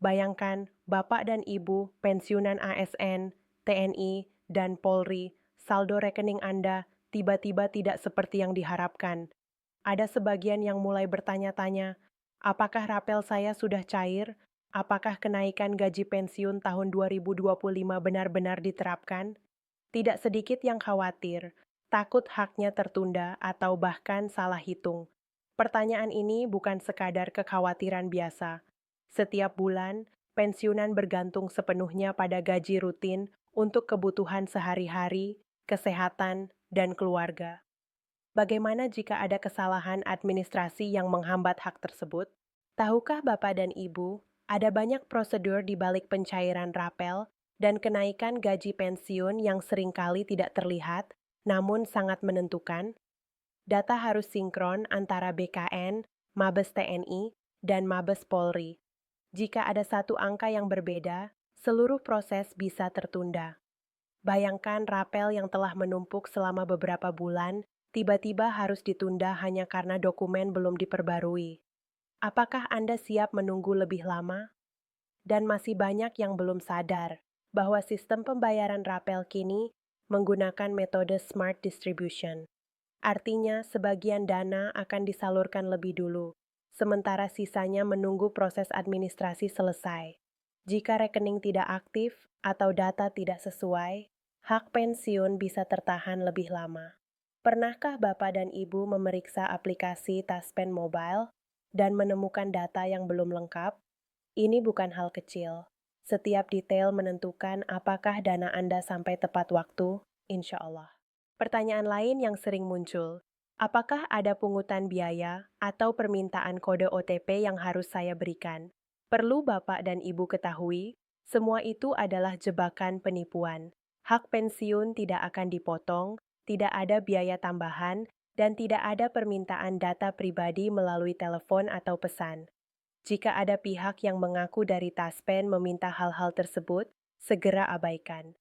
Bayangkan, Bapak dan Ibu, pensiunan ASN, TNI, dan Polri, saldo rekening Anda tiba-tiba tidak seperti yang diharapkan. Ada sebagian yang mulai bertanya-tanya, apakah rapel saya sudah cair? Apakah kenaikan gaji pensiun tahun 2025 benar-benar diterapkan? Tidak sedikit yang khawatir, takut haknya tertunda atau bahkan salah hitung. Pertanyaan ini bukan sekadar kekhawatiran biasa. Setiap bulan, pensiunan bergantung sepenuhnya pada gaji rutin untuk kebutuhan sehari-hari, kesehatan, dan keluarga. Bagaimana jika ada kesalahan administrasi yang menghambat hak tersebut? Tahukah Bapak dan Ibu, ada banyak prosedur di balik pencairan rapel dan kenaikan gaji pensiun yang seringkali tidak terlihat, namun sangat menentukan? Data harus sinkron antara BKN, Mabes TNI, dan Mabes Polri. Jika ada satu angka yang berbeda, seluruh proses bisa tertunda. Bayangkan rapel yang telah menumpuk selama beberapa bulan, tiba-tiba harus ditunda hanya karena dokumen belum diperbarui. Apakah Anda siap menunggu lebih lama? Dan masih banyak yang belum sadar bahwa sistem pembayaran rapel kini menggunakan metode smart distribution. Artinya, sebagian dana akan disalurkan lebih dulu, sementara sisanya menunggu proses administrasi selesai. Jika rekening tidak aktif atau data tidak sesuai, hak pensiun bisa tertahan lebih lama. Pernahkah Bapak dan Ibu memeriksa aplikasi Taspen Mobile dan menemukan data yang belum lengkap? Ini bukan hal kecil. Setiap detail menentukan apakah dana Anda sampai tepat waktu, insya Allah. Pertanyaan lain yang sering muncul, apakah ada pungutan biaya atau permintaan kode OTP yang harus saya berikan? Perlu Bapak dan Ibu ketahui, semua itu adalah jebakan penipuan. Hak pensiun tidak akan dipotong, tidak ada biaya tambahan, dan tidak ada permintaan data pribadi melalui telepon atau pesan. Jika ada pihak yang mengaku dari Taspen meminta hal-hal tersebut, segera abaikan.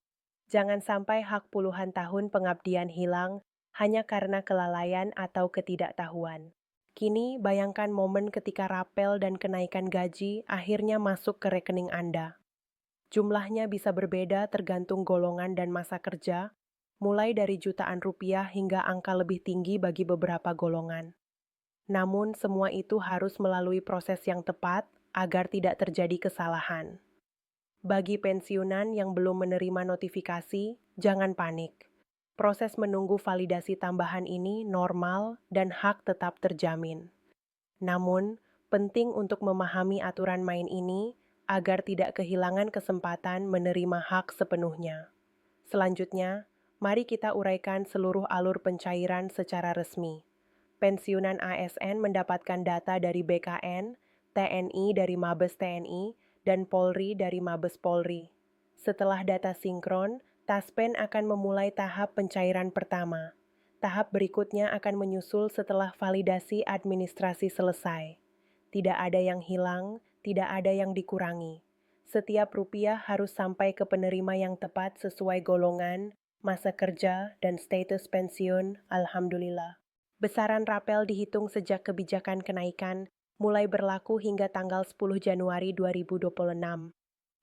Jangan sampai hak puluhan tahun pengabdian hilang hanya karena kelalaian atau ketidaktahuan. Kini, bayangkan momen ketika rapel dan kenaikan gaji akhirnya masuk ke rekening Anda. Jumlahnya bisa berbeda tergantung golongan dan masa kerja, mulai dari jutaan rupiah hingga angka lebih tinggi bagi beberapa golongan. Namun, semua itu harus melalui proses yang tepat agar tidak terjadi kesalahan. Bagi pensiunan yang belum menerima notifikasi, jangan panik. Proses menunggu validasi tambahan ini normal dan hak tetap terjamin. Namun, penting untuk memahami aturan main ini agar tidak kehilangan kesempatan menerima hak sepenuhnya. Selanjutnya, mari kita uraikan seluruh alur pencairan secara resmi. Pensiunan ASN mendapatkan data dari BKN, TNI dari Mabes TNI, dan Polri dari Mabes Polri. Setelah data sinkron, Taspen akan memulai tahap pencairan pertama. Tahap berikutnya akan menyusul setelah validasi administrasi selesai. Tidak ada yang hilang, tidak ada yang dikurangi. Setiap rupiah harus sampai ke penerima yang tepat sesuai golongan, masa kerja, dan status pensiun, alhamdulillah. Besaran rapel dihitung sejak kebijakan kenaikan mulai berlaku hingga tanggal 10 Januari 2026.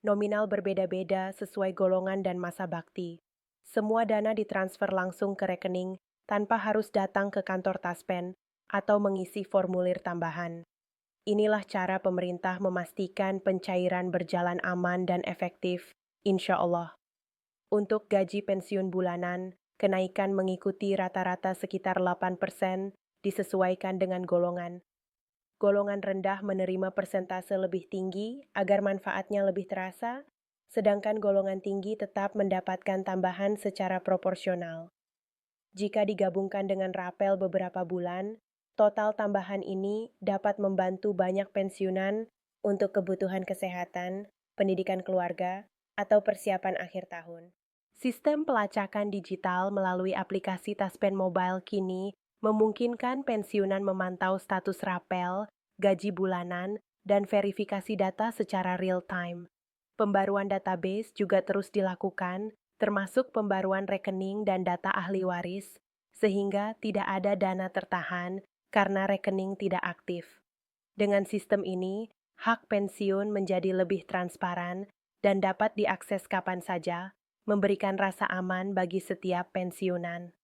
Nominal berbeda-beda sesuai golongan dan masa bakti. Semua dana ditransfer langsung ke rekening tanpa harus datang ke kantor Taspen atau mengisi formulir tambahan. Inilah cara pemerintah memastikan pencairan berjalan aman dan efektif, insya Allah. Untuk gaji pensiun bulanan, kenaikan mengikuti rata-rata sekitar 8%, disesuaikan dengan golongan. Golongan rendah menerima persentase lebih tinggi agar manfaatnya lebih terasa, sedangkan golongan tinggi tetap mendapatkan tambahan secara proporsional. Jika digabungkan dengan rapel beberapa bulan, total tambahan ini dapat membantu banyak pensiunan untuk kebutuhan kesehatan, pendidikan keluarga, atau persiapan akhir tahun. Sistem pelacakan digital melalui aplikasi Taspen Mobile kini memungkinkan pensiunan memantau status rapel, gaji bulanan, dan verifikasi data secara real-time. Pembaruan database juga terus dilakukan, termasuk pembaruan rekening dan data ahli waris, sehingga tidak ada dana tertahan karena rekening tidak aktif. Dengan sistem ini, Hak pensiun menjadi lebih transparan dan dapat diakses kapan saja, memberikan rasa aman bagi setiap pensiunan.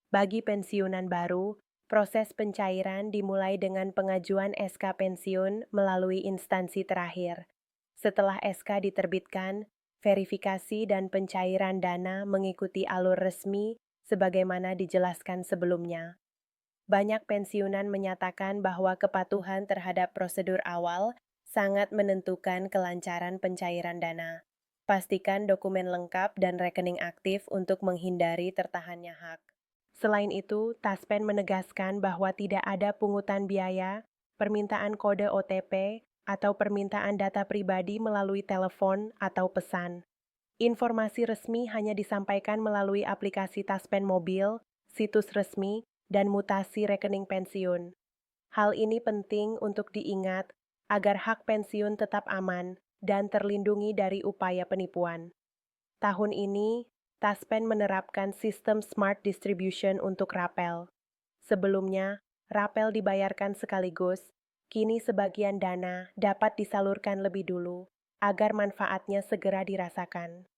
Bagi pensiunan baru, proses pencairan dimulai dengan pengajuan SK pensiun melalui instansi terakhir. Setelah SK diterbitkan, verifikasi dan pencairan dana mengikuti alur resmi sebagaimana dijelaskan sebelumnya. Banyak pensiunan menyatakan bahwa kepatuhan terhadap prosedur awal sangat menentukan kelancaran pencairan dana. Pastikan dokumen lengkap dan rekening aktif untuk menghindari tertahannya hak. Selain itu, Taspen menegaskan bahwa tidak ada pungutan biaya, permintaan kode OTP, atau permintaan data pribadi melalui telepon atau pesan. Informasi resmi hanya disampaikan melalui aplikasi Taspen mobil, situs resmi, dan mutasi rekening pensiun. Hal ini penting untuk diingat agar hak pensiun tetap aman dan terlindungi dari upaya penipuan. Tahun ini, Taspen menerapkan sistem smart distribution untuk rapel. Sebelumnya, rapel dibayarkan sekaligus, kini sebagian dana dapat disalurkan lebih dulu agar manfaatnya segera dirasakan.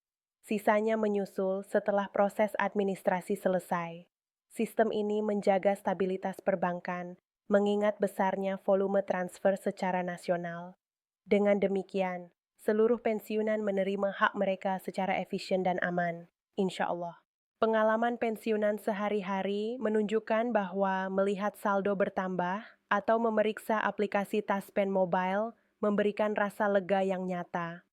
Sisanya menyusul setelah proses administrasi selesai. Sistem ini menjaga stabilitas perbankan, mengingat besarnya volume transfer secara nasional. Dengan demikian, seluruh pensiunan menerima hak mereka secara efisien dan aman, insya Allah. Pengalaman pensiunan sehari-hari menunjukkan bahwa melihat saldo bertambah atau memeriksa aplikasi Taspen Mobile memberikan rasa lega yang nyata.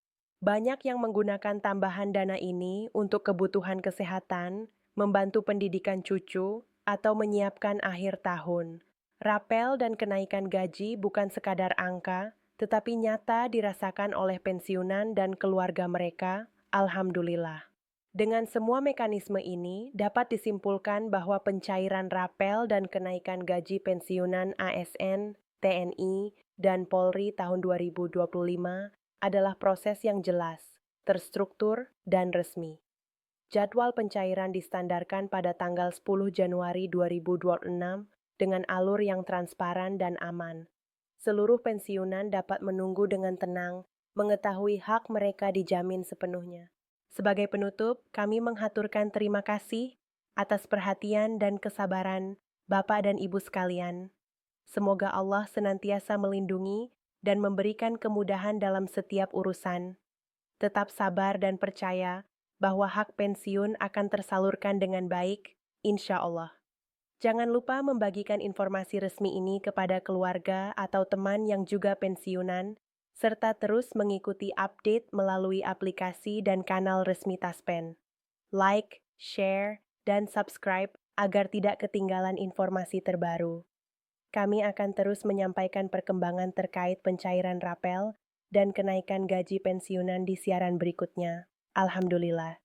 Banyak yang menggunakan tambahan dana ini untuk kebutuhan kesehatan, membantu pendidikan cucu, atau menyiapkan akhir tahun. Rapel dan kenaikan gaji bukan sekadar angka, tetapi nyata dirasakan oleh pensiunan dan keluarga mereka, alhamdulillah. Dengan semua mekanisme ini, dapat disimpulkan bahwa pencairan rapel dan kenaikan gaji pensiunan ASN, TNI, dan Polri tahun 2025 adalah proses yang jelas, terstruktur, dan resmi. Jadwal pencairan distandarkan pada tanggal 10 Januari 2026 dengan alur yang transparan dan aman. Seluruh pensiunan dapat menunggu dengan tenang, mengetahui hak mereka dijamin sepenuhnya. Sebagai penutup, kami menghaturkan terima kasih atas perhatian dan kesabaran Bapak dan Ibu sekalian. Semoga Allah senantiasa melindungi dan memberikan kemudahan dalam setiap urusan. Tetap sabar dan percaya bahwa hak pensiun akan tersalurkan dengan baik, insya Allah. Jangan lupa membagikan informasi resmi ini kepada keluarga atau teman yang juga pensiunan, serta terus mengikuti update melalui aplikasi dan kanal resmi Taspen. Like, share, dan subscribe agar tidak ketinggalan informasi terbaru. Kami akan terus menyampaikan perkembangan terkait pencairan rapel dan kenaikan gaji pensiunan di siaran berikutnya. Alhamdulillah.